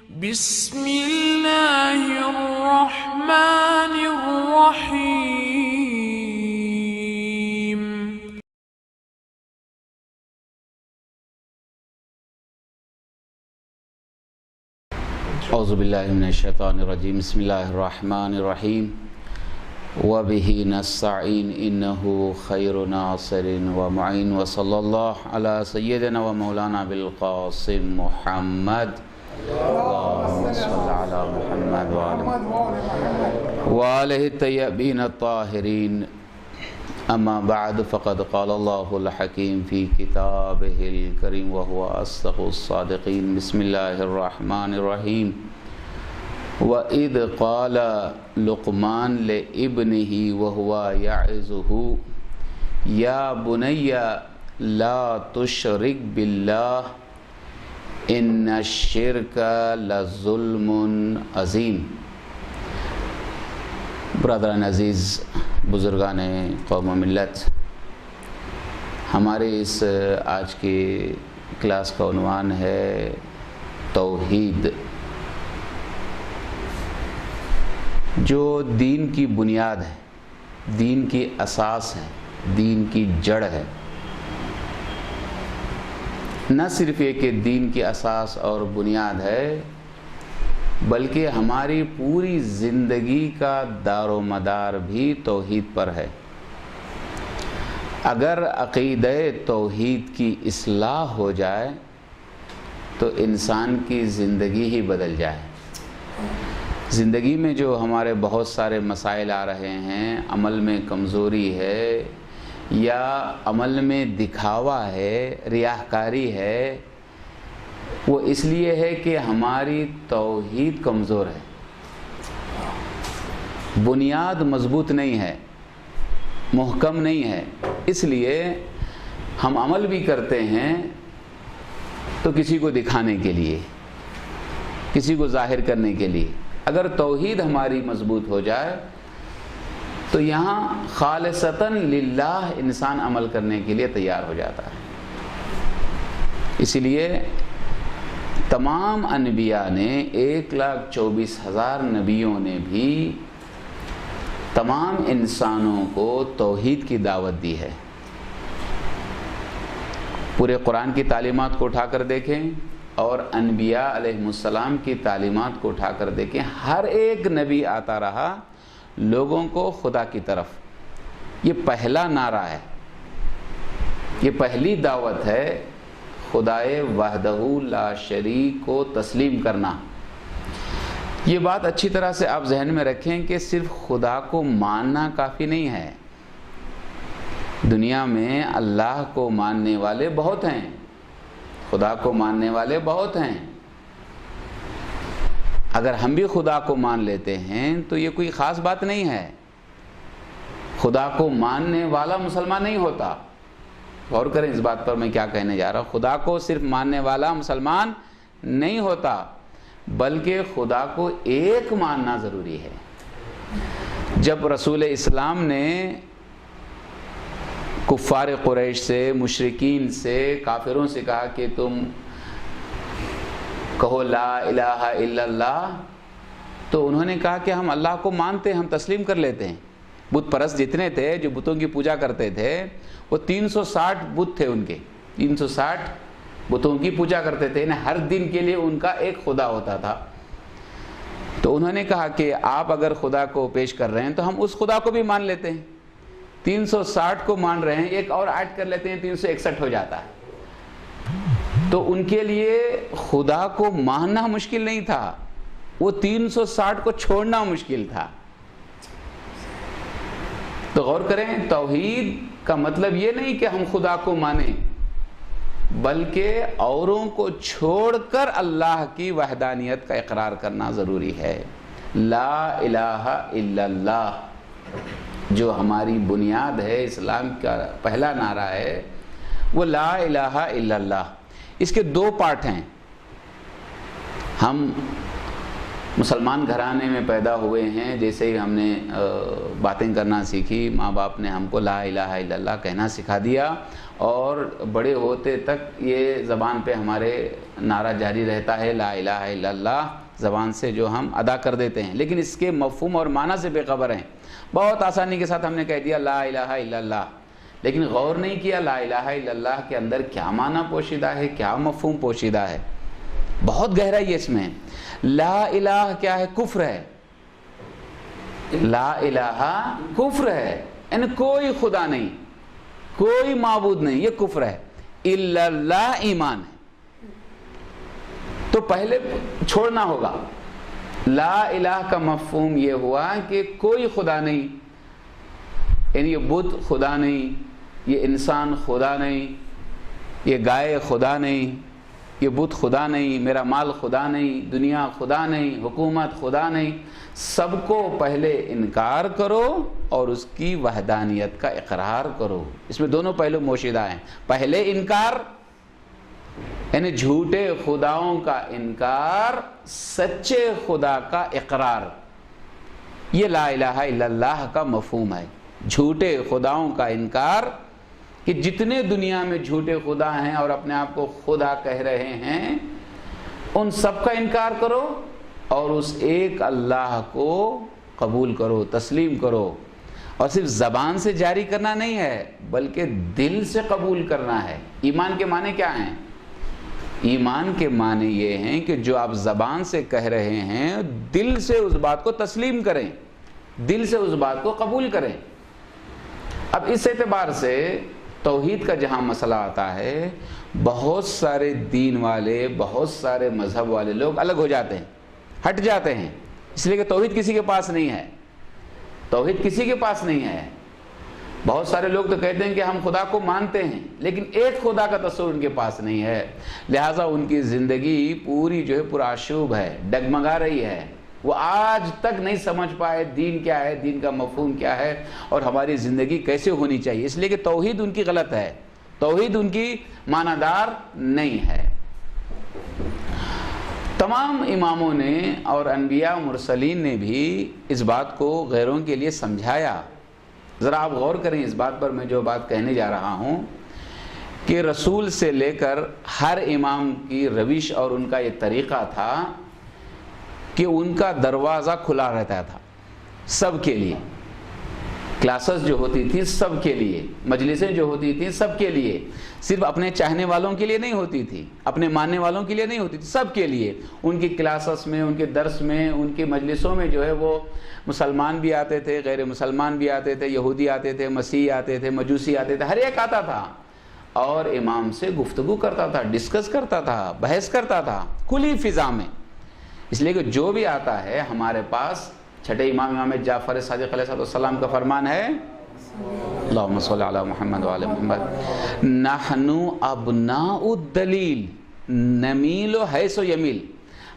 بسم اللہ الرحمن الرحیم اعوذ باللہ من الشیطان الرجیم بسم اللہ الرحمن الرحیم وبہ نستعین انہ خیر ناصر ومعین وصلی اللہ علی سیدنا و مولانا بالقاسم محمد اللہم صلی علی محمد وآلہ الطیبین الطاہرین اما بعد فقد قال اللہ الحکیم فی کتابہ الکریم وہو اصدق الصادقین بسم اللہ الرحمن الرحیم وَإِذْ قَالَ لُقْمَانُ لِابْنِهِ وَهُوَ يَعِظُهُ يَا بُنَيَّ لَا تُشْرِكْ بِاللَّهِ إِنَّ الشِّرْكَ لَظُلْمٌ عَظِيمٌ۔ برادران عزیز، بزرگان قوم و ملت، ہمارے اس آج کی کلاس کا عنوان ہے توحید، جو دین کی بنیاد ہے، دین کی اساس ہے، دین کی جڑ ہے۔ نہ صرف یہ کہ دین کی اساس اور بنیاد ہے، بلکہ ہماری پوری زندگی کا دار و مدار بھی توحید پر ہے۔ اگر عقیدہ توحید کی اصلاح ہو جائے تو انسان کی زندگی ہی بدل جائے۔ زندگی میں جو ہمارے بہت سارے مسائل آ رہے ہیں، عمل میں کمزوری ہے یا عمل میں دکھاوا ہے، ریاکاری ہے، وہ اس لیے ہے کہ ہماری توحید کمزور ہے، بنیاد مضبوط نہیں ہے، محکم نہیں ہے۔ اس لیے ہم عمل بھی کرتے ہیں تو کسی کو دکھانے کے لیے، کسی کو ظاہر کرنے کے لیے۔ اگر توحید ہماری مضبوط ہو جائے تو یہاں خالصتاً للہ انسان عمل کرنے کے لیے تیار ہو جاتا ہے۔ اسی لیے تمام انبیاء نے 1,24,000 نبیوں نے بھی تمام انسانوں کو توحید کی دعوت دی ہے۔ پورے قرآن کی تعلیمات کو اٹھا کر دیکھیں اور انبیاء علیہ السلام کی تعلیمات کو اٹھا کر دیکھیں، ہر ایک نبی آتا رہا لوگوں کو خدا کی طرف۔ یہ پہلا نعرہ ہے، یہ پہلی دعوت ہے، خدائے وحدہ لا شریک کو تسلیم کرنا۔ یہ بات اچھی طرح سے آپ ذہن میں رکھیں کہ صرف خدا کو ماننا کافی نہیں ہے۔ دنیا میں اللہ کو ماننے والے بہت ہیں، خدا کو ماننے والے بہت ہیں۔ اگر ہم بھی خدا کو مان لیتے ہیں تو یہ کوئی خاص بات نہیں ہے۔ خدا کو ماننے والا مسلمان نہیں ہوتا۔ غور کریں اس بات پر میں کیا کہنے جا رہا ہوں۔ خدا کو صرف ماننے والا مسلمان نہیں ہوتا، بلکہ خدا کو ایک ماننا ضروری ہے۔ جب رسول اسلام نے کفار قریش سے، مشرکین سے، کافروں سے کہا کہ تم کہو لا الہ الا اللہ، تو انہوں نے کہا کہ ہم اللہ کو مانتے ہیں، ہم تسلیم کر لیتے ہیں۔ بت پرست جتنے تھے جو بتوں کی پوجا کرتے تھے، وہ 360 بت تھے، ان کے 360 بتوں کی پوجا کرتے تھے، ہر دن کے لیے ان کا ایک خدا ہوتا تھا۔ تو انہوں نے کہا کہ آپ اگر خدا کو پیش کر رہے ہیں تو ہم اس خدا کو بھی مان لیتے ہیں۔ 360 کو مان رہے ہیں، ایک اور ایڈ کر لیتے ہیں، 361 ہو جاتا ہے۔ تو ان کے لیے خدا کو ماننا مشکل نہیں تھا، وہ 360 کو چھوڑنا مشکل تھا۔ تو غور کریں، توحید کا مطلب یہ نہیں کہ ہم خدا کو مانیں، بلکہ اوروں کو چھوڑ کر اللہ کی وحدانیت کا اقرار کرنا ضروری ہے۔ لا الہ الا اللہ جو ہماری بنیاد ہے، اسلام کا پہلا نعرہ ہے، وہ لا الہ الا اللہ۔ اس کے دو پارٹ ہیں۔ ہم مسلمان گھرانے میں پیدا ہوئے ہیں، جیسے ہی ہم نے باتیں کرنا سیکھی، ماں باپ نے ہم کو لا الہ الا اللہ کہنا سکھا دیا، اور بڑے ہوتے تک یہ زبان پہ ہمارے نعرہ جاری رہتا ہے لا الہ الا اللہ، زبان سے جو ہم ادا کر دیتے ہیں، لیکن اس کے مفہوم اور معنی سے بے خبر ہیں۔ بہت آسانی کے ساتھ ہم نے کہہ دیا لا الہ الا اللہ، لیکن غور نہیں کیا لا الہ الا اللہ کے اندر کیا معنی پوشیدہ ہے، کیا مفہوم پوشیدہ ہے۔ بہت گہرائی ہے اس میں۔ لا الہ کیا ہے؟ کفر ہے۔ لا الہ کفر ہے، یعنی کوئی خدا نہیں، کوئی معبود نہیں، یہ کفر ہے۔ الا اللہ ایمان ہے۔ تو پہلے چھوڑنا ہوگا۔ لا الہ کا مفہوم یہ ہوا کہ کوئی خدا نہیں، یعنی یہ بت خدا نہیں، یہ انسان خدا نہیں، یہ گائے خدا نہیں، یہ بت خدا نہیں، میرا مال خدا نہیں، دنیا خدا نہیں، حکومت خدا نہیں۔ سب کو پہلے انکار کرو اور اس کی وحدانیت کا اقرار کرو۔ اس میں دونوں پہلو موجودہ ہیں۔ پہلے انکار یعنی جھوٹے خداؤں کا انکار، سچے خدا کا اقرار، یہ لا الہ الا اللہ کا مفہوم ہے۔ جھوٹے خداؤں کا انکار، کہ جتنے دنیا میں جھوٹے خدا ہیں اور اپنے آپ کو خدا کہہ رہے ہیں، ان سب کا انکار کرو اور اس ایک اللہ کو قبول کرو، تسلیم کرو۔ اور صرف زبان سے جاری کرنا نہیں ہے، بلکہ دل سے قبول کرنا ہے۔ ایمان کے معنی کیا ہیں؟ ایمان کے معنی یہ ہیں کہ جو آپ زبان سے کہہ رہے ہیں، دل سے اس بات کو تسلیم کریں، دل سے اس بات کو قبول کریں۔ اب اس اعتبار سے توحید کا جہاں مسئلہ آتا ہے، بہت سارے دین والے، بہت سارے مذہب والے لوگ الگ ہو جاتے ہیں، ہٹ جاتے ہیں، اس لیے کہ توحید کسی کے پاس نہیں ہے۔ توحید کسی کے پاس نہیں ہے۔ بہت سارے لوگ تو کہتے ہیں کہ ہم خدا کو مانتے ہیں، لیکن ایک خدا کا تصور ان کے پاس نہیں ہے، لہٰذا ان کی زندگی پوری جو ہے پرآشوب ہے، ڈگمگا رہی ہے۔ وہ آج تک نہیں سمجھ پائے دین کیا ہے، دین کا مفہوم کیا ہے، اور ہماری زندگی کیسے ہونی چاہیے، اس لیے کہ توحید ان کی غلط ہے، توحید ان کی معنی دار نہیں ہے۔ تمام اماموں نے اور انبیاء مرسلین نے بھی اس بات کو غیروں کے لیے سمجھایا۔ ذرا آپ غور کریں اس بات پر، میں جو بات کہنے جا رہا ہوں کہ رسول سے لے کر ہر امام کی روش اور ان کا یہ طریقہ تھا کہ ان کا دروازہ کھلا رہتا تھا سب کے لیے۔ کلاسز جو ہوتی تھی سب کے لیے، مجلسیں جو ہوتی تھیں سب کے لیے، صرف اپنے چاہنے والوں کے لیے نہیں ہوتی تھی، اپنے ماننے والوں کے لیے نہیں ہوتی تھی، سب کے لیے۔ ان کی کلاسز میں، ان کے درس میں، ان کی مجلسوں میں جو ہے وہ مسلمان بھی آتے تھے، غیر مسلمان بھی آتے تھے، یہودی آتے تھے، مسیحی آتے تھے، مجوسی آتے تھے، ہر ایک آتا تھا اور امام سے گفتگو کرتا تھا، ڈسکس کرتا تھا، بحث کرتا تھا کھلی فضا میں۔ اس لیے کہ جو بھی آتا ہے ہمارے پاس، چھٹے امام جعفر صادق علیہ السلام کا فرمان ہے، اللہم صلی علی محمد وعلی محمد، نحن ابناء الدلیل نمیل حیث یمیل،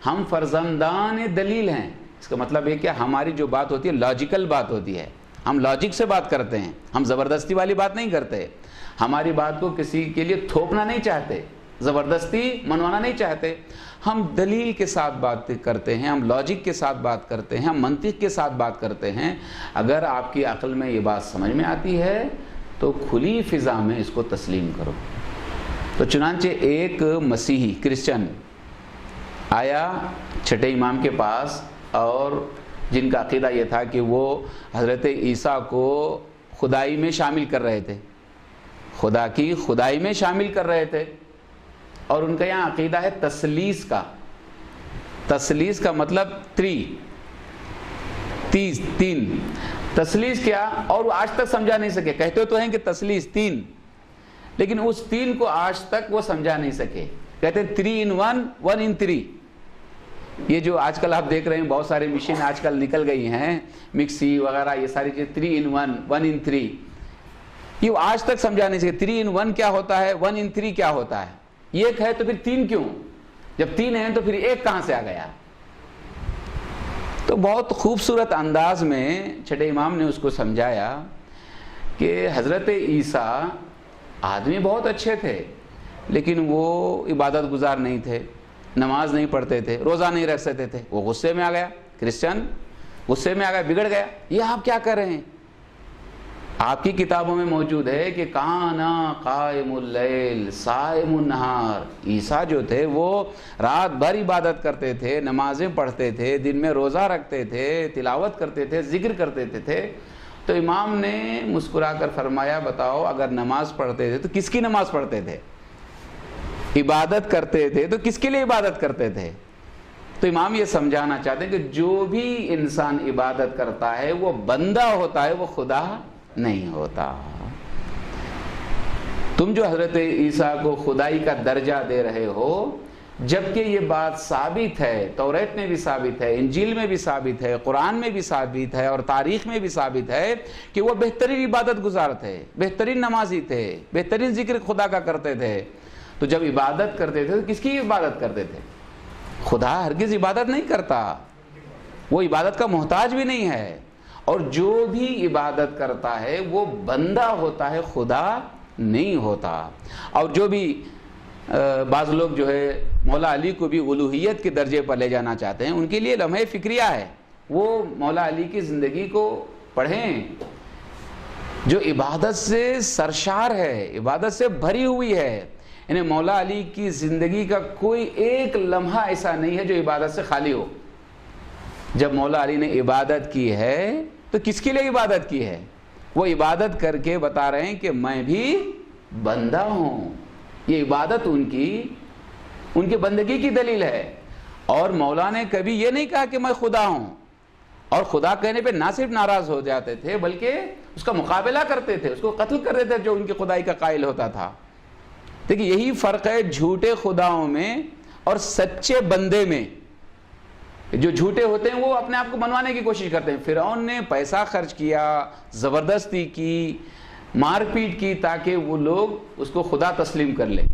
ہم فرزندان دلیل ہیں۔ اس کا مطلب ہے کہ ہماری جو بات ہوتی ہے لاجیکل بات ہوتی ہے، ہم لاجک سے بات کرتے ہیں، ہم زبردستی والی بات نہیں کرتے، ہماری بات کو کسی کے لیے تھوپنا نہیں چاہتے، زبردستی منوانا نہیں چاہتے، ہم دلیل کے ساتھ بات کرتے ہیں، ہم لاجک کے ساتھ بات کرتے ہیں، ہم منطق کے ساتھ بات کرتے ہیں۔ اگر آپ کی عقل میں یہ بات سمجھ میں آتی ہے تو کھلی فضا میں اس کو تسلیم کرو۔ تو چنانچہ ایک مسیحی کرسچن آیا چھٹے امام کے پاس، اور جن کا عقیدہ یہ تھا کہ وہ حضرت عیسیٰ کو خدائی میں شامل کر رہے تھے، خدا کی خدائی میں شامل کر رہے تھے، اور ان کا یہاں عقیدہ ہے تثلیث کا۔ تثلیث کا مطلب تین، تثلیث کیا، اور وہ آج تک سمجھا نہیں سکے۔ کہتے تو ہیں کہ تثلیث تین، لیکن اس تین کو آج تک وہ سمجھا نہیں سکے۔ کہتے ہیں 3 in 1 1 in 3۔ یہ جو آج کل آپ دیکھ رہے ہیں بہت سارے مشین آج کل نکل گئی ہیں، مکسی وغیرہ، یہ ساری چیز 3 in 1 1 in 3، یہ آج تک سمجھا نہیں سکے 3 in 1 کیا ہوتا ہے، 1 in 3 کیا ہوتا ہے۔ ایک ہے تو پھر 3 کیوں، جب 3 ہیں تو پھر ایک کہاں سے آ گیا۔ تو بہت خوبصورت انداز میں چھٹے امام نے اس کو سمجھایا کہ حضرت عیسیٰ آدمی بہت اچھے تھے، لیکن وہ عبادت گزار نہیں تھے، نماز نہیں پڑھتے تھے، روزہ نہیں رکھ سکتے تھے۔ وہ غصے میں آ گیا کرسچن غصے میں آ گیا, بگڑ گیا, یہ آپ کیا کر رہے ہیں؟ آپ کی کتابوں میں موجود ہے کہ کانا قائم اللیل صائم النہار. عیسیٰ جو تھے وہ رات بھر عبادت کرتے تھے, نمازیں پڑھتے تھے, دن میں روزہ رکھتے تھے, تلاوت کرتے تھے, ذکر کرتے تھے. تو امام نے مسکرا کر فرمایا بتاؤ اگر نماز پڑھتے تھے تو کس کی نماز پڑھتے تھے؟ عبادت کرتے تھے تو کس کے لیے عبادت کرتے تھے؟ تو امام یہ سمجھانا چاہتے ہیں کہ جو بھی انسان عبادت کرتا ہے وہ بندہ ہوتا ہے, وہ خدا نہیں ہوتا. تم جو حضرت عیسیٰ کو خدائی کا درجہ دے رہے ہو, جبکہ یہ بات ثابت ہے, توریت میں بھی ثابت ہے, انجیل میں بھی ثابت ہے, قرآن میں بھی ثابت ہے اور تاریخ میں بھی ثابت ہے کہ وہ بہترین عبادت گزار تھے, بہترین نمازی تھے, بہترین ذکر خدا کا کرتے تھے. تو جب عبادت کرتے تھے تو کس کی عبادت کرتے تھے؟ خدا ہرگز عبادت نہیں کرتا, وہ عبادت کا محتاج بھی نہیں ہے. اور جو بھی عبادت کرتا ہے وہ بندہ ہوتا ہے, خدا نہیں ہوتا. اور جو بھی بعض لوگ جو ہے مولا علی کو بھی الوہیت کے درجے پر لے جانا چاہتے ہیں, ان کے لیے لمحہ فکریہ ہے. وہ مولا علی کی زندگی کو پڑھیں جو عبادت سے سرشار ہے, عبادت سے بھری ہوئی ہے. یعنی مولا علی کی زندگی کا کوئی ایک لمحہ ایسا نہیں ہے جو عبادت سے خالی ہو. جب مولا علی نے عبادت کی ہے تو کس کے لیے عبادت کی ہے؟ وہ عبادت کر کے بتا رہے ہیں کہ میں بھی بندہ ہوں. یہ عبادت ان کی بندگی کی دلیل ہے. اور مولا نے کبھی یہ نہیں کہا کہ میں خدا ہوں, اور خدا کہنے پہ نہ صرف ناراض ہو جاتے تھے بلکہ اس کا مقابلہ کرتے تھے, اس کو قتل کر دیتے تھے جو ان کی خدائی کا قائل ہوتا تھا. دیکھیں یہی فرق ہے جھوٹے خداؤں میں اور سچے بندے میں. جو جھوٹے ہوتے ہیں وہ اپنے آپ کو منوانے کی کوشش کرتے ہیں. فرعون نے پیسہ خرچ کیا, زبردستی کی, مار پیٹ کی تاکہ وہ لوگ اس کو خدا تسلیم کر لیں.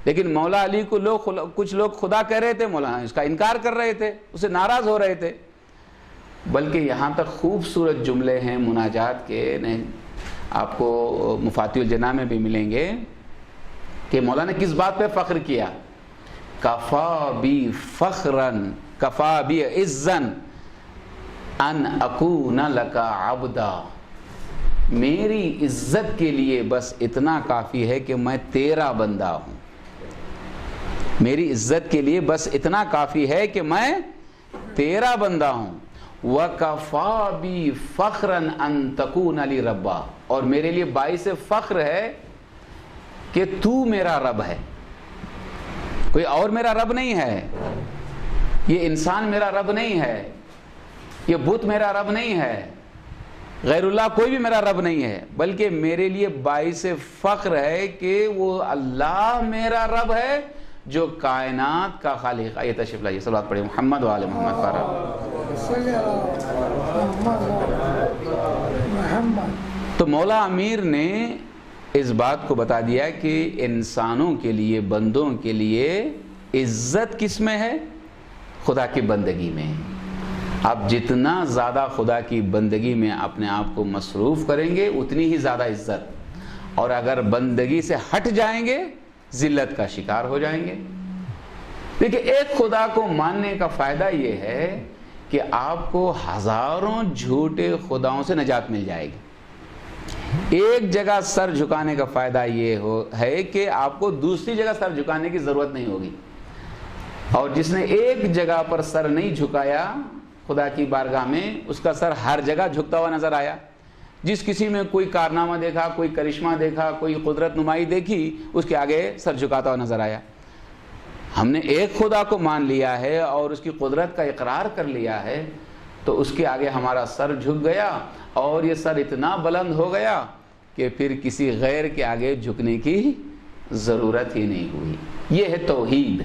لیکن مولا علی کو کچھ لوگ خدا کہہ رہے تھے, مولا اس کا انکار کر رہے تھے, اسے ناراض ہو رہے تھے. بلکہ یہاں تک خوبصورت جملے ہیں مناجات کے, آپ کو مفاتیح الجناح میں بھی ملیں گے کہ مولا نے کس بات پہ فخر کیا. کفا بی فخرن کفا بی عزن ان اکون لکا عبدا. میری عزت کے لیے بس اتنا کافی ہے کہ میں تیرا بندہ ہوں. میری عزت کے لیے بس اتنا کافی ہے کہ میں تیرا بندہ ہوں. وَكَفَى بِي فَخْرًا أَن تَكُونَ لِي رَبًّا. اور میرے لیے باعث فخر ہے کہ تو میرا رب ہے, کوئی اور میرا رب نہیں ہے. یہ انسان میرا رب نہیں ہے, یہ بت میرا رب نہیں ہے, غیر اللہ کوئی بھی میرا رب نہیں ہے, بلکہ میرے لیے باعث فخر ہے کہ وہ اللہ میرا رب ہے جو کائنات کا خالق ہے. یہ تشریف لائیے, صلوات پڑھیں محمد و آل محمد کا رب. تو مولا امیر نے اس بات کو بتا دیا کہ انسانوں کے لیے, بندوں کے لیے عزت کس میں ہے؟ خدا کی بندگی میں. آپ جتنا زیادہ خدا کی بندگی میں اپنے آپ کو مصروف کریں گے اتنی ہی زیادہ عزت, اور اگر بندگی سے ہٹ جائیں گے ذلت کا شکار ہو جائیں گے. دیکھیں ایک خدا کو ماننے کا فائدہ یہ ہے کہ آپ کو ہزاروں جھوٹے خداؤں سے نجات مل جائے گی. ایک جگہ سر جھکانے کا فائدہ یہ ہے کہ آپ کو دوسری جگہ سر جھکانے کی ضرورت نہیں ہوگی. اور جس نے ایک جگہ پر سر نہیں جھکایا خدا کی بارگاہ میں, اس کا سر ہر جگہ جھکتا ہوا نظر آیا. جس کسی میں کوئی کارنامہ دیکھا, کوئی کرشمہ دیکھا, کوئی قدرت نمائی دیکھی, اس کے آگے سر جھکاتا ہوا نظر آیا. ہم نے ایک خدا کو مان لیا ہے اور اس کی قدرت کا اقرار کر لیا ہے, تو اس کے آگے ہمارا سر جھک گیا, اور یہ سر اتنا بلند ہو گیا کہ پھر کسی غیر کے آگے جھکنے کی ضرورت ہی نہیں ہوئی. یہ ہے توحید.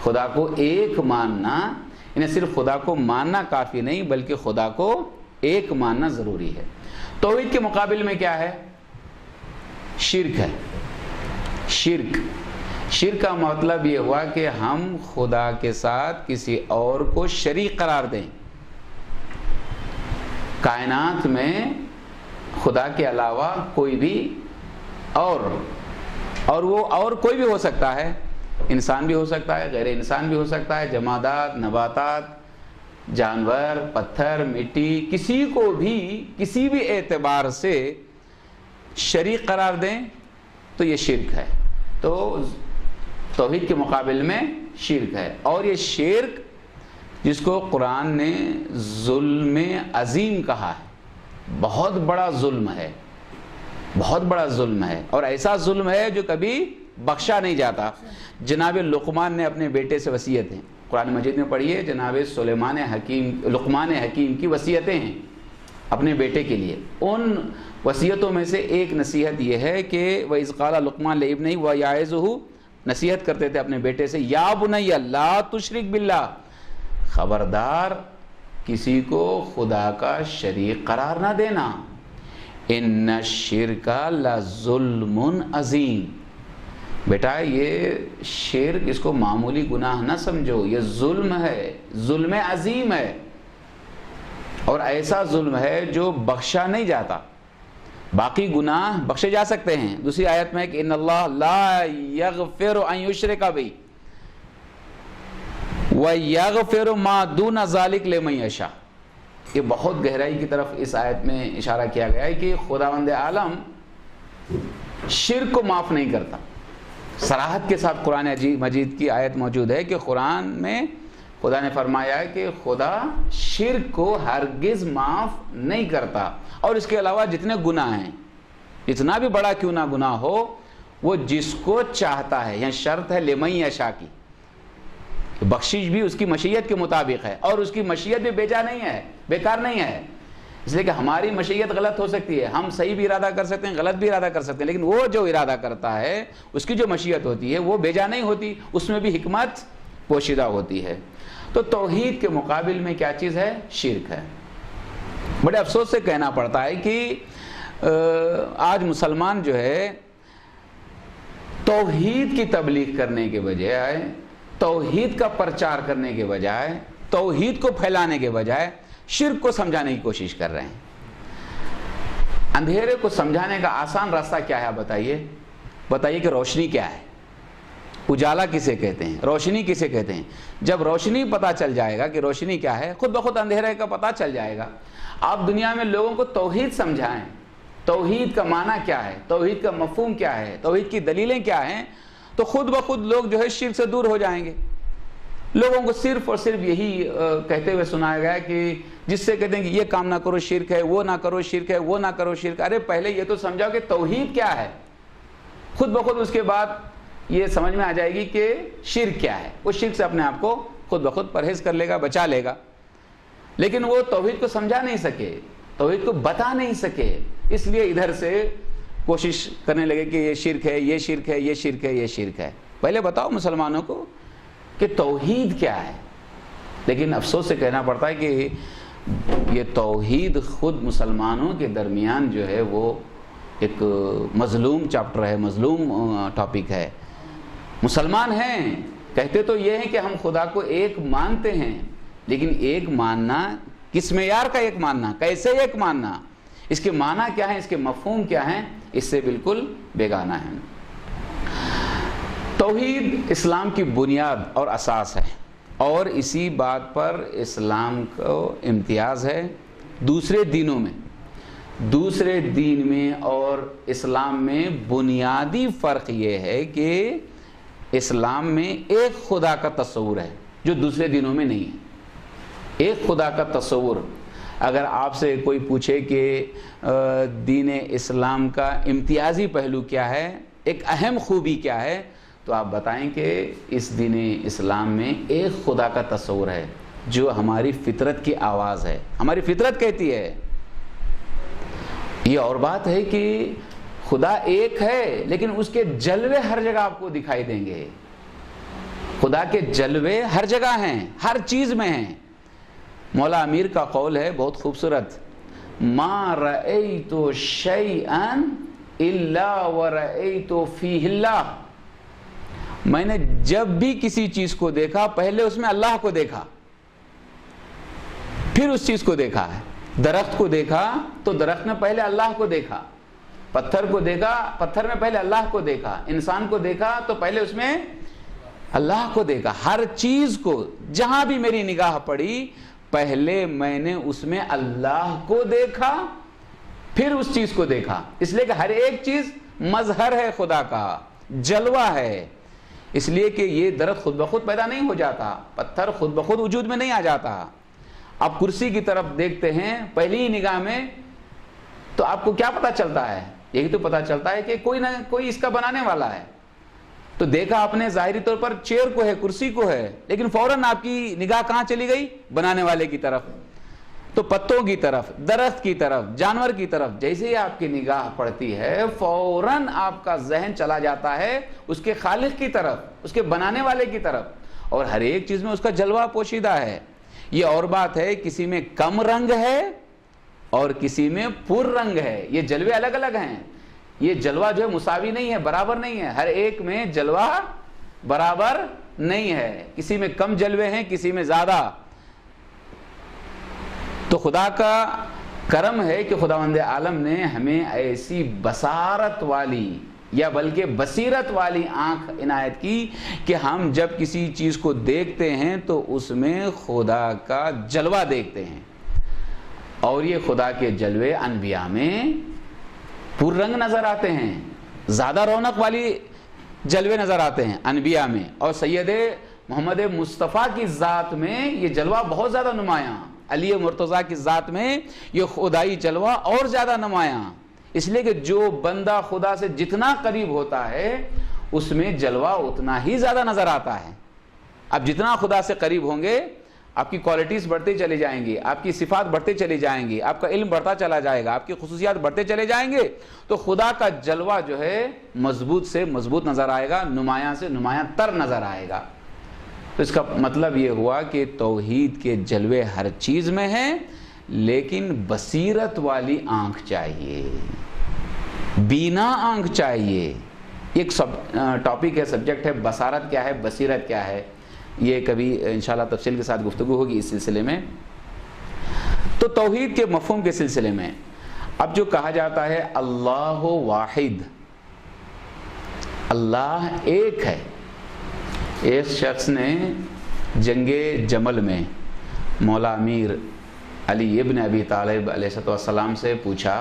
خدا کو ایک ماننا, انہیں صرف خدا کو ماننا کافی نہیں بلکہ خدا کو ایک ماننا ضروری ہے. توحید کے مقابل میں کیا ہے؟ شرک ہے. شرک کا مطلب یہ ہوا کہ ہم خدا کے ساتھ کسی اور کو شریک قرار دیں. کائنات میں خدا کے علاوہ کوئی بھی اور وہ اور کوئی بھی ہو سکتا ہے. انسان بھی ہو سکتا ہے, غیر انسان بھی ہو سکتا ہے, جمادات, نباتات, جانور، پتھر، مٹی، کسی کو بھی کسی بھی اعتبار سے شریک قرار دیں تو یہ شرک ہے، تو توحید کے مقابل میں شرک ہے۔ اور یہ شرک جس کو قرآن نے ظلم عظیم کہا ہے، بہت بڑا ظلم ہے، بہت بڑا ظلم ہے، اور ایسا ظلم ہے جو کبھی بخشا نہیں جاتا۔ جناب لقمان نے اپنے بیٹے سے وصیتیں قرآن مجید میں پڑھیے، جناب لقمان حکیم کی وصیتیں ہیں اپنے بیٹے کے لیے۔ ان وصیتوں میں سے ایک نصیحت یہ ہے کہ وَإِذْ قَالَ لُقْمَانُ لِابْنِهِ وَيَعِظُهُ، نصیحت کرتے تھے اپنے بیٹے سے، یا بنی لا تشرک باللہ، خبردار کسی کو خدا کا شریک قرار نہ دینا، ان الشرک لظلم عظیم، بیٹا یہ شرک اس کو معمولی گناہ نہ سمجھو، یہ ظلم ہے، ظلم عظیم ہے، اور ایسا ظلم ہے جو بخشا نہیں جاتا۔ باقی گناہ بخشے جا سکتے ہیں، دوسری آیت میں کہ ان اللہ لا یغفر ان یشرک بہ وَيَغْفِرُ مَا دُونَ ذَلِكَ لِمَن یشاء، یہ بہت گہرائی کی طرف اس آیت میں اشارہ کیا گیا ہے کہ خداوند عالم شرک کو معاف نہیں کرتا۔ صراحت کے ساتھ قرآن مجید کی آیت موجود ہے کہ قرآن میں خدا نے فرمایا ہے کہ خدا شرک کو ہرگز معاف نہیں کرتا، اور اس کے علاوہ جتنے گناہ ہیں، جتنا بھی بڑا کیوں نہ گناہ ہو، وہ جس کو چاہتا ہے، یہاں شرط ہے لمن یشاء کی، بخشش بھی اس کی مشیت کے مطابق ہے، اور اس کی مشیت بھی بیجا نہیں ہے، بیکار نہیں ہے، اس لیے کہ ہماری مشیت غلط ہو سکتی ہے، ہم صحیح بھی ارادہ کر سکتے ہیں، غلط بھی ارادہ کر سکتے ہیں، لیکن وہ جو ارادہ کرتا ہے اس کی جو مشیت ہوتی ہے وہ بیجا نہیں ہوتی، اس میں بھی حکمت پوشیدہ ہوتی ہے۔ تو توحید کے مقابل میں کیا چیز ہے؟ شرک ہے۔ بڑے افسوس سے کہنا پڑتا ہے کہ آج مسلمان جو ہے توحید کی تبلیغ کرنے کے بجائے، توحید کا پرچار کرنے کے بجائے، توحید کو پھیلانے کے بجائے شرک کو سمجھانے کی کوشش کر رہے ہیں۔ اندھیرے کو سمجھانے کا آسان راستہ کیا ہے؟ بتائیے کہ روشنی کیا ہے، اجالا کسے کہتے ہیں، روشنی کسے کہتے ہیں۔ جب روشنی پتہ چل جائے گا کہ روشنی کیا ہے، خود بخود اندھیرے کا پتہ چل جائے گا۔ آپ دنیا میں لوگوں کو توحید سمجھائیں، توحید کا معنی کیا ہے، توحید کا مفہوم کیا ہے، توحید کی دلیلیں کیا ہیں، تو خود بخود لوگ جو ہے شرک سے دور ہو جائیں گے۔ لوگوں کو صرف اور صرف یہی کہتے ہوئے سنایا گیا کہ جس سے کہتے ہیں کہ یہ کام نہ کرو شرک ہے، وہ نہ کرو شرک ہے، وہ نہ کرو شرک۔ ارے پہلے یہ تو سمجھاؤ کہ توحید کیا ہے، خود بخود اس کے بعد یہ سمجھ میں آ جائے گی کہ شرک کیا ہے۔ وہ شرک سے اپنے آپ کو خود بخود پرہیز کر لے گا، بچا لے گا۔ لیکن وہ توحید کو سمجھا نہیں سکے، توحید کو بتا نہیں سکے، اس لیے ادھر سے کوشش کرنے لگے کہ یہ شرک ہے، یہ شرک ہے، یہ شرک ہے، یہ شرک ہے۔ پہلے بتاؤ مسلمانوں کو کہ توحید کیا ہے۔ لیکن افسوس سے کہنا پڑتا ہے کہ یہ توحید خود مسلمانوں کے درمیان جو ہے وہ ایک مظلوم چیپٹر ہے، مظلوم ٹاپک ہے۔ مسلمان ہیں، کہتے تو یہ ہیں کہ ہم خدا کو ایک مانتے ہیں، لیکن ایک ماننا کس معیار کا ایک ماننا، کیسے ایک ماننا، اس کے معنی کیا ہے، اس کے مفہوم کیا ہیں، اس سے بالکل بیگانہ ہے۔ توحید اسلام کی بنیاد اور اساس ہے، اور اسی بات پر اسلام کو امتیاز ہے دوسرے دینوں میں۔ دوسرے دین میں اور اسلام میں بنیادی فرق یہ ہے کہ اسلام میں ایک خدا کا تصور ہے جو دوسرے دینوں میں نہیں ہے۔ ایک خدا کا تصور، اگر آپ سے کوئی پوچھے کہ دین اسلام کا امتیازی پہلو کیا ہے، ایک اہم خوبی کیا ہے، تو آپ بتائیں کہ اس دین اسلام میں ایک خدا کا تصور ہے جو ہماری فطرت کی آواز ہے، ہماری فطرت کہتی ہے۔ یہ اور بات ہے کہ خدا ایک ہے، لیکن اس کے جلوے ہر جگہ آپ کو دکھائی دیں گے۔ خدا کے جلوے ہر جگہ ہیں، ہر چیز میں ہیں۔ مولا امیر کا قول ہے بہت خوبصورت، ما رأیت شیئا الا ورأیت فیہ اللہ، میں نے جب بھی کسی چیز کو دیکھا پہلے اس میں اللہ کو دیکھا، پھر اس چیز کو دیکھا ہے۔ درخت کو دیکھا تو درخت میں پہلے اللہ کو دیکھا، پتھر کو دیکھا پتھر میں پہلے اللہ کو دیکھا، انسان کو دیکھا تو پہلے اس میں اللہ کو دیکھا۔ ہر چیز کو جہاں بھی میری نگاہ پڑی پہلے میں نے اس میں اللہ کو دیکھا پھر اس چیز کو دیکھا، اس لیے کہ ہر ایک چیز مظہر ہے خدا کا، جلوہ ہے، اس لیے کہ یہ درخت خود بخود پیدا نہیں ہو جاتا، پتھر خود بخود وجود میں نہیں آ جاتا۔ آپ کرسی کی طرف دیکھتے ہیں پہلی نگاہ میں تو آپ کو کیا پتا چلتا ہے؟ یہی تو پتا چلتا ہے کہ کوئی نہ کوئی اس کا بنانے والا ہے۔ تو دیکھا آپ نے ظاہری طور پر چیئر کو ہے، کرسی کو ہے، لیکن فوراً آپ کی نگاہ کہاں چلی گئی؟ بنانے والے کی طرف۔ تو پتوں کی طرف، درخت کی طرف، جانور کی طرف جیسے ہی آپ کی نگاہ پڑتی ہے فوراً آپ کا ذہن چلا جاتا ہے اس کے خالق کی طرف، اس کے بنانے والے کی طرف، اور ہر ایک چیز میں اس کا جلوہ پوشیدہ ہے۔ یہ اور بات ہے کسی میں کم رنگ ہے اور کسی میں پر رنگ ہے، یہ جلوے الگ الگ ہیں، یہ جلوہ جو ہے مساوی نہیں ہے، برابر نہیں ہے، ہر ایک میں جلوہ برابر نہیں ہے، کسی میں کم جلوے ہیں کسی میں زیادہ۔ تو خدا کا کرم ہے کہ خداوند عالم نے ہمیں ایسی بصارت والی یا بلکہ بصیرت والی آنکھ عنایت کی کہ ہم جب کسی چیز کو دیکھتے ہیں تو اس میں خدا کا جلوہ دیکھتے ہیں، اور یہ خدا کے جلوے انبیاء میں پر رنگ نظر آتے ہیں، زیادہ رونق والی جلوے نظر آتے ہیں انبیاء میں، اور سید محمد مصطفیٰ کی ذات میں یہ جلوہ بہت زیادہ نمایاں، علی مرتضیٰ کی ذات میں یہ خدائی جلوہ اور زیادہ نمایاں، اس لیے کہ جو بندہ خدا سے جتنا قریب ہوتا ہے اس میں جلوہ اتنا ہی زیادہ نظر آتا ہے۔ اب جتنا خدا سے قریب ہوں گے آپ کی کوالٹیز بڑھتے چلی جائیں گی، آپ کی صفات بڑھتے چلی جائیں گی، آپ کا علم بڑھتا چلا جائے گا، آپ کی خصوصیات بڑھتے چلے جائیں گے، تو خدا کا جلوہ جو ہے مضبوط سے مضبوط نظر آئے گا، نمایاں سے نمایاں تر نظر آئے گا۔ تو اس کا مطلب یہ ہوا کہ توحید کے جلوے ہر چیز میں ہیں، لیکن بصیرت والی آنکھ چاہیے، بینا آنکھ چاہیے۔ ایک ٹاپک ہے، سبجیکٹ ہے، بصارت کیا ہے، بصیرت کیا ہے، یہ کبھی انشاءاللہ تفصیل کے ساتھ گفتگو ہوگی اس سلسلے میں۔ تو توحید کے مفہوم کے سلسلے میں اب جو کہا جاتا ہے اللہ واحد، اللہ ایک ہے۔ ایک شخص نے جنگ جمل میں مولا امیر علی ابن ابی طالب علیہ السلام سے پوچھا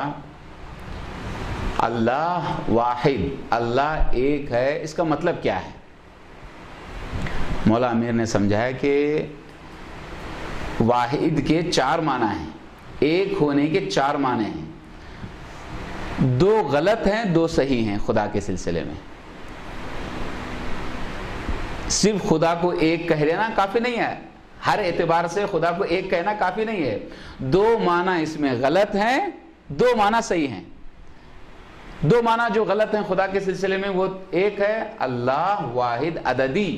اللہ واحد، اللہ ایک ہے، اس کا مطلب کیا ہے؟ مولا امیر نے سمجھایا کہ واحد کے 4 معنی ہیں، ایک ہونے کے 4 معنی ہیں، 2 غلط ہیں 2 صحیح ہیں خدا کے سلسلے میں۔ صرف خدا کو ایک کہہ لینا کافی نہیں ہے، ہر اعتبار سے خدا کو ایک کہنا کافی نہیں ہے، 2 معنی اس میں غلط ہیں 2 معنی صحیح ہیں۔ 2 معنی جو غلط ہیں خدا کے سلسلے میں وہ ایک ہے اللہ واحد عددی،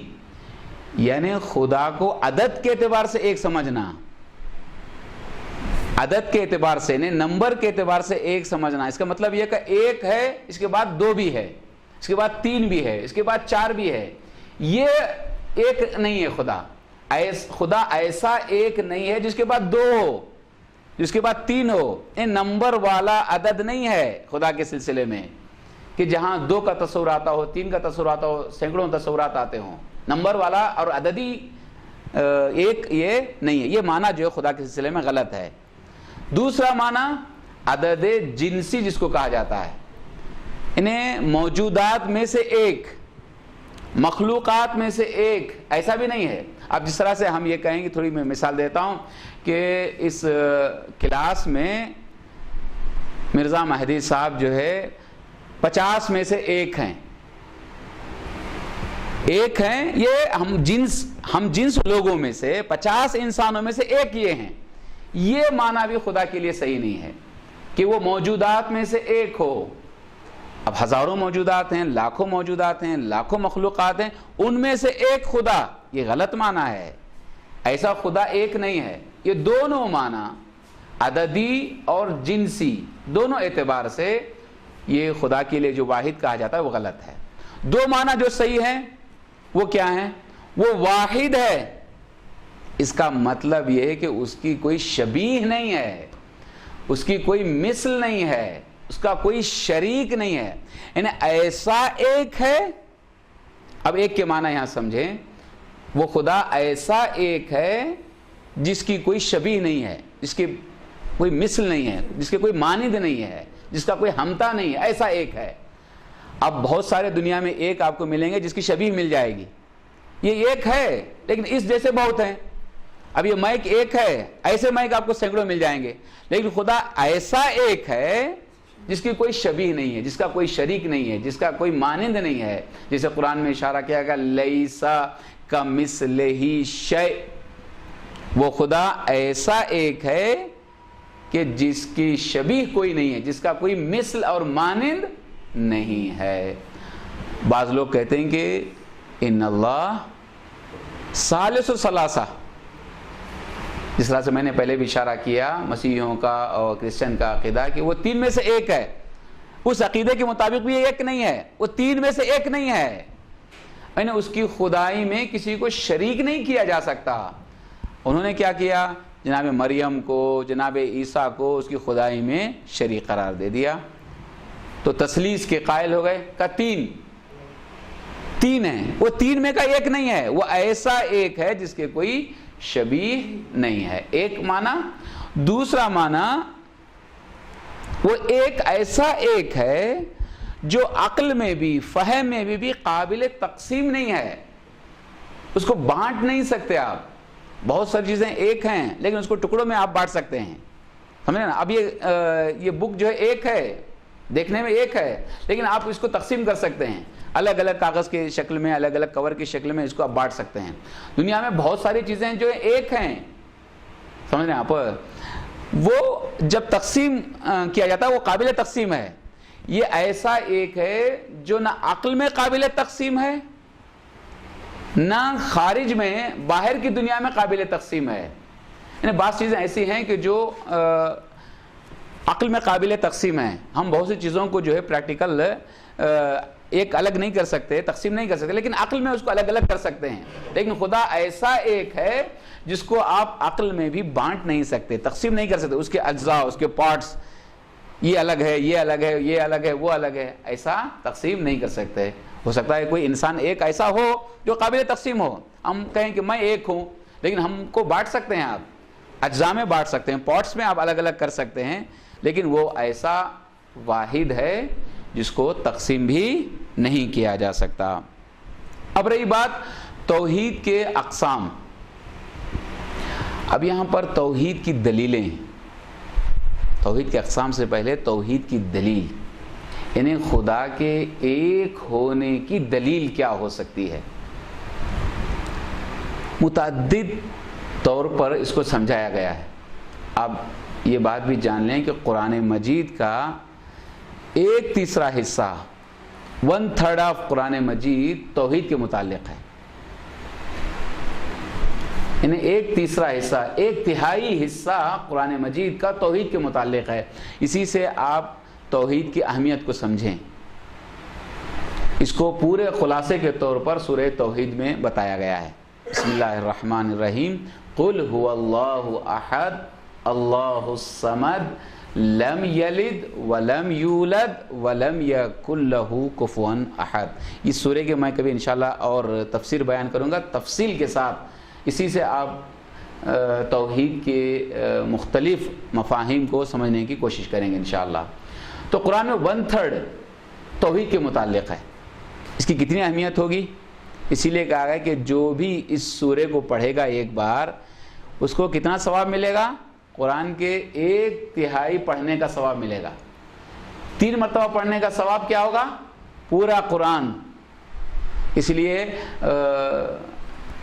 یعنی خدا کو عدد کے اعتبار سے ایک سمجھنا، عدد کے اعتبار سے نہیں نمبر کے اعتبار سے ایک سمجھنا۔ اس کا مطلب یہ کہ ایک ہے اس کے بعد 2 بھی ہے، اس کے بعد 3 بھی ہے، اس کے بعد 4 بھی ہے، یہ ایک نہیں ہے خدا ایسا ایک نہیں ہے جس کے بعد 2 ہو، جس کے بعد 3 ہو، یہ نمبر والا عدد نہیں ہے خدا کے سلسلے میں کہ جہاں 2 کا تصور آتا ہو، 3 کا تصور آتا ہو، سینکڑوں تصورات آتے ہوں، نمبر والا اور عددی ایک یہ نہیں ہے، یہ معنی جو ہے خدا کے سلسلے میں غلط ہے۔ دوسرا معنی عدد جنسی جس کو کہا جاتا ہے، انہیں موجودات میں سے ایک، مخلوقات میں سے ایک، ایسا بھی نہیں ہے۔ اب جس طرح سے ہم یہ کہیں گے، تھوڑی میں مثال دیتا ہوں کہ اس کلاس میں مرزا مہدی صاحب جو ہے 50 میں سے ایک ہیں، یہ ہم جنس لوگوں میں سے 50 انسانوں میں سے ایک یہ ہیں، یہ معنی بھی خدا کے لیے صحیح نہیں ہے کہ وہ موجودات میں سے ایک ہو۔ اب ہزاروں موجودات ہیں، لاکھوں موجودات ہیں، لاکھوں مخلوقات ہیں، ان میں سے ایک خدا، یہ غلط معنی ہے، ایسا خدا ایک نہیں ہے۔ یہ دونوں معنی عددی اور جنسی دونوں اعتبار سے یہ خدا کے لیے جو واحد کہا جاتا ہے وہ غلط ہے۔ 2 معنی جو صحیح ہیں وہ کیا ہیں؟ وہ واحد ہے، اس کا مطلب یہ ہے کہ اس کی کوئی شبیہ نہیں ہے، اس کی کوئی مثل نہیں ہے، اس کا کوئی شریک نہیں ہے، یعنی ایسا ایک ہے۔ اب ایک کے معنی یہاں سمجھیں، وہ خدا ایسا ایک ہے جس کی کوئی شبیہ نہیں ہے، جس کی کوئی مثل نہیں ہے، جس کے کوئی مانند نہیں ہے، جس کا کوئی ہمتا نہیں ہے، ایسا ایک ہے۔ اب بہت سارے دنیا میں ایک آپ کو ملیں گے جس کی شبیہ مل جائے گی، یہ ایک ہے لیکن اس جیسے بہت ہیں۔ اب یہ مائک ایک ہے، ایسے مائک آپ کو سینکڑوں مل جائیں گے، لیکن خدا ایسا ایک ہے جس کی کوئی شبیہ نہیں ہے، جس کا کوئی شریک نہیں ہے، جس کا کوئی مانند نہیں ہے۔ جسے قرآن میں اشارہ کیا گیا لیسا کمثلہ شیء، وہ خدا ایسا ایک ہے کہ جس کی شبیہ کوئی نہیں ہے، جس کا کوئی مثل اور مانند نہیں ہے۔ بعض لوگ کہتے ہیں کہ ان اللہ ثالث ثلاثہ، جس طرح سے میں نے پہلے بھی اشارہ کیا مسیحیوں کا اور کرسچن کا عقیدہ کہ وہ تین میں سے ایک ہے، اس عقیدے کے مطابق بھی ایک نہیں ہے، وہ تین میں سے ایک نہیں ہے، یعنی اس کی خدائی میں کسی کو شریک نہیں کیا جا سکتا۔ انہوں نے کیا کیا؟ جناب مریم کو، جناب عیسیٰ کو اس کی خدائی میں شریک قرار دے دیا، تو تثلیث کے قائل ہو گئے کہ تین ہیں، وہ تین میں کا ایک نہیں ہے، وہ ایسا ایک ہے جس کے کوئی شبیہ نہیں ہے۔ ایک معنی۔ دوسرا معنی، وہ ایک ایسا ایک ہے جو عقل میں بھی فہم میں بھی قابل تقسیم نہیں ہے، اس کو بانٹ نہیں سکتے آپ۔ بہت ساری چیزیں ایک ہیں لیکن اس کو ٹکڑوں میں آپ بانٹ سکتے ہیں، سمجھے نا؟ اب یہ بک جو ہے ایک ہے، دیکھنے میں ایک ہے، لیکن آپ اس کو تقسیم کر سکتے ہیں، الگ الگ کاغذ کے شکل میں، الگ الگ کور کی شکل میں اس کو آپ بانٹ سکتے ہیں۔ دنیا میں بہت ساری چیزیں جو ایک ہیں، سمجھ رہے ہیں آپ، وہ جب تقسیم کیا جاتا ہے وہ قابل تقسیم ہے۔ یہ ایسا ایک ہے جو نہ عقل میں قابل تقسیم ہے، نہ خارج میں باہر کی دنیا میں قابل تقسیم ہے۔ یعنی بعض چیزیں ایسی ہیں کہ جو عقل میں قابل تقسیم ہیں، ہم بہت سی چیزوں کو جو ہے پریکٹیکل ایک الگ نہیں کر سکتے، تقسیم نہیں کر سکتے، لیکن عقل میں اس کو الگ الگ کر سکتے ہیں۔ لیکن خدا ایسا ایک ہے جس کو آپ عقل میں بھی بانٹ نہیں سکتے، تقسیم نہیں کر سکتے، اس کے اجزاء، اس کے پارٹس، یہ الگ ہے، یہ الگ ہے، یہ الگ ہے، وہ الگ ہے، ایسا تقسیم نہیں کر سکتے۔ ہو سکتا ہے کوئی انسان ایک ایسا ہو جو قابل تقسیم ہو، ہم کہیں کہ میں ایک ہوں، لیکن ہم کو بانٹ سکتے ہیں، آپ اجزاء میں بانٹ سکتے ہیں، پارٹس میں آپ الگ الگ کر سکتے ہیں، لیکن وہ ایسا واحد ہے جس کو تقسیم بھی نہیں کیا جا سکتا۔ اب رہی بات توحید کے اقسام، اب یہاں پر توحید کی دلیلیں، توحید کے اقسام سے پہلے توحید کی دلیل، یعنی خدا کے ایک ہونے کی دلیل کیا ہو سکتی ہے۔ متعدد طور پر اس کو سمجھایا گیا ہے۔ اب یہ بات بھی جان لیں کہ قرآن مجید کا ایک تیسرا حصہ، 1/3 آف قرآن مجید توحید کے متعلق ہے، یعنی ایک تیسرا حصہ، ایک تہائی حصہ قرآن مجید کا توحید کے متعلق ہے۔ اسی سے آپ توحید کی اہمیت کو سمجھیں۔ اس کو پورے خلاصے کے طور پر سورہ توحید میں بتایا گیا ہے۔ بسم اللہ الرحمن الرحیم، قل هو اللہ احد اللہ الصمد لم یلد ولم یولد ولم یکن لہ کفوا احد۔ اس سورے کے میں کبھی انشاءاللہ اور تفسیر بیان کروں گا تفصیل کے ساتھ، اسی سے آپ توحید کے مختلف مفاہیم کو سمجھنے کی کوشش کریں گے انشاءاللہ۔ تو قرآن میں 1/3 توحید کے متعلق ہے۔ اس کی کتنی اہمیت ہوگی؟ اسی لیے کہا گیا کہ جو بھی اس سورے کو پڑھے گا ایک بار، اس کو کتنا ثواب ملے گا؟ قرآن کے 1/3 پڑھنے کا ثواب ملے گا۔ 3 مرتبہ پڑھنے کا ثواب کیا ہوگا؟ پورا قرآن۔ اس لیے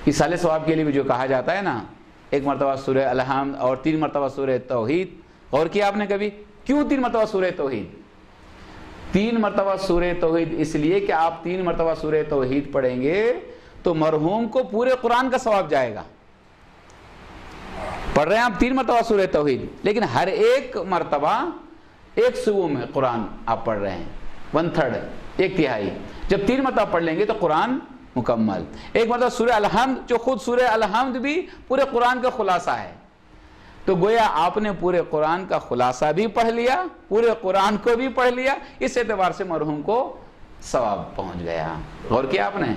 اصال ثواب کے لیے بھی جو کہا جاتا ہے نا، 1 مرتبہ سورہ الحمد اور 3 مرتبہ سورہ توحید۔ غور کیا آپ نے کبھی کیوں 3 مرتبہ سورہ توحید؟ 3 مرتبہ سورہ توحید اس لیے کہ آپ 3 مرتبہ سورہ توحید پڑھیں گے تو مرحوم کو پورے قرآن کا ثواب جائے گا۔ پڑھ رہے ہیں آپ 3 مرتبہ سورہ توحید، لیکن ہر ایک مرتبہ 1 سوم میں قرآن آپ پڑھ رہے ہیں، 1/3، 1/3۔ جب 3 مرتبہ پڑھ لیں گے تو قرآن مکمل۔ 1 مرتبہ سورہ الحمد، جو خود سورہ الحمد بھی پورے قرآن کا خلاصہ ہے، تو گویا آپ نے پورے قرآن کا خلاصہ بھی پڑھ لیا، پورے قرآن کو بھی پڑھ لیا، اس اعتبار سے مرحوم کو ثواب پہنچ گیا۔ غور کیا آپ نے؟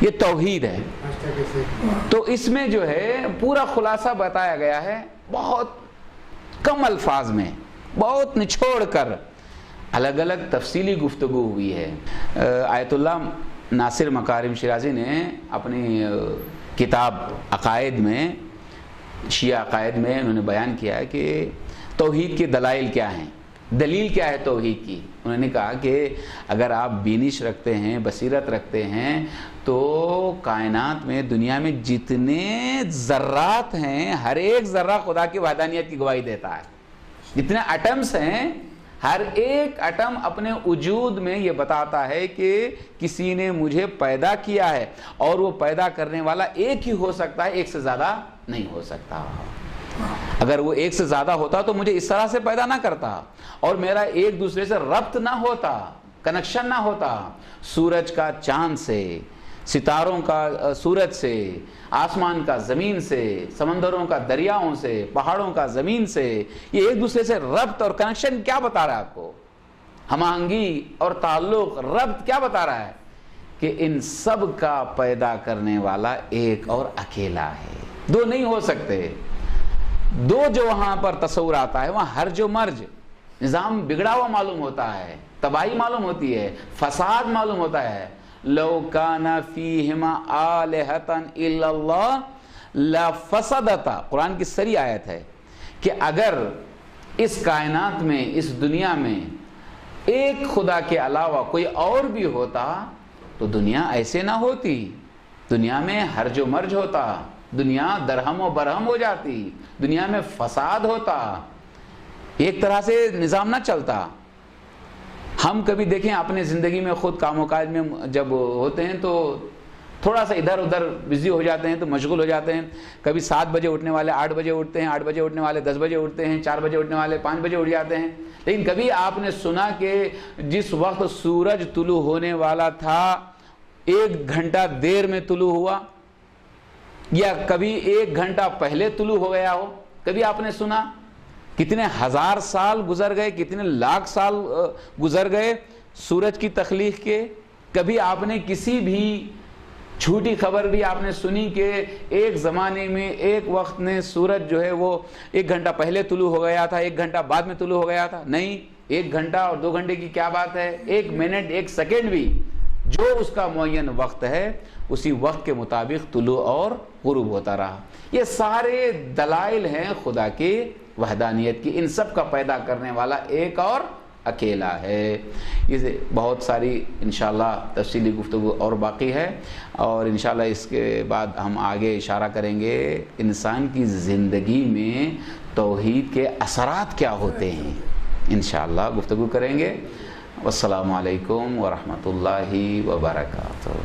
یہ توحید ہے. تو اس میں جو ہے پورا خلاصہ بتایا گیا ہے، بہت کم الفاظ میں، بہت نچوڑ کر الگ الگ تفصیلی گفتگو ہوئی ہے. آیت اللہ ناصر مکارم شیرازی نے اپنی کتاب عقائد میں، شیعہ عقائد میں انہوں نے بیان کیا ہے کہ توحید کے دلائل کیا ہیں، دلیل کیا ہے توحید کی. انہوں نے کہا کہ اگر آپ بینش رکھتے ہیں، بصیرت رکھتے ہیں، تو کائنات میں، دنیا میں جتنے ذرات ہیں، ہر ایک ذرہ خدا کی وحدانیت کی گواہی دیتا ہے. جتنے ایٹمز ہیں، ہر ایک ایٹم اپنے وجود میں یہ بتاتا ہے کہ کسی نے مجھے پیدا کیا ہے، اور وہ پیدا کرنے والا ایک ہی ہو سکتا ہے، ایک سے زیادہ نہیں ہو سکتا. اگر وہ ایک سے زیادہ ہوتا تو مجھے اس طرح سے پیدا نہ کرتا، اور میرا ایک دوسرے سے ربط نہ ہوتا، کنیکشن نہ ہوتا. سورج کا چاند سے، ستاروں کا سورج سے، آسمان کا زمین سے، سمندروں کا دریاؤں سے، پہاڑوں کا زمین سے، یہ ایک دوسرے سے ربط اور کنیکشن کیا بتا رہا ہے آپ کو؟ ہم آہنگی اور تعلق، ربط کیا بتا رہا ہے؟ کہ ان سب کا پیدا کرنے والا ایک اور اکیلا ہے، دو نہیں ہو سکتے. دو جو وہاں پر تصور آتا ہے، وہاں ہر جو مرج نظام بگڑا ہوا معلوم ہوتا ہے، تباہی معلوم ہوتی ہے، فساد معلوم ہوتا ہے. لو کان فیہما آلہۃ الا اللہ لفسدتا، قرآن کی سری آیت ہے کہ اگر اس کائنات میں، اس دنیا میں ایک خدا کے علاوہ کوئی اور بھی ہوتا تو دنیا ایسے نہ ہوتی. دنیا میں ہرج و مرج ہوتا، دنیا درہم و برہم ہو جاتی، دنیا میں فساد ہوتا، ایک طرح سے نظام نہ چلتا. ہم کبھی دیکھیں اپنے زندگی میں، خود کام و کاج میں جب ہوتے ہیں تو تھوڑا سا ادھر ادھر بزی ہو جاتے ہیں، تو مشغول ہو جاتے ہیں. کبھی 7 بجے اٹھنے والے 8 بجے اٹھتے ہیں، 8 بجے اٹھنے والے 10 بجے اٹھتے ہیں، 4 بجے اٹھنے والے 5 بجے اٹھ جاتے ہیں. لیکن کبھی آپ نے سنا کہ جس وقت سورج طلوع ہونے والا تھا 1 گھنٹہ دیر میں طلوع ہوا، یا کبھی 1 گھنٹہ پہلے طلوع ہو گیا ہو؟ کبھی آپ نے سنا؟ کتنے ہزار سال گزر گئے، کتنے لاکھ سال گزر گئے سورج کی تخلیق کے. کبھی آپ نے کسی بھی جھوٹی خبر بھی آپ نے سنی کہ ایک زمانے میں، ایک وقت میں سورج جو ہے وہ 1 گھنٹہ پہلے طلوع ہو گیا تھا، 1 گھنٹہ بعد میں طلوع ہو گیا تھا؟ نہیں. 1 گھنٹہ اور 2 گھنٹے کی کیا بات ہے، 1 منٹ 1 سیکنڈ بھی جو اس کا معین وقت ہے، اسی وقت کے مطابق طلوع اور غروب ہوتا رہا. یہ سارے دلائل ہیں خدا کی وحدانیت کی. ان سب کا پیدا کرنے والا ایک اور اکیلا ہے. یہ بہت ساری انشاءاللہ تفصیلی گفتگو اور باقی ہے، اور انشاءاللہ اس کے بعد ہم آگے اشارہ کریں گے انسان کی زندگی میں توحید کے اثرات کیا ہوتے ہیں. انشاءاللہ گفتگو کریں گے. والسلام علیکم ورحمۃ اللہ وبرکاتہ.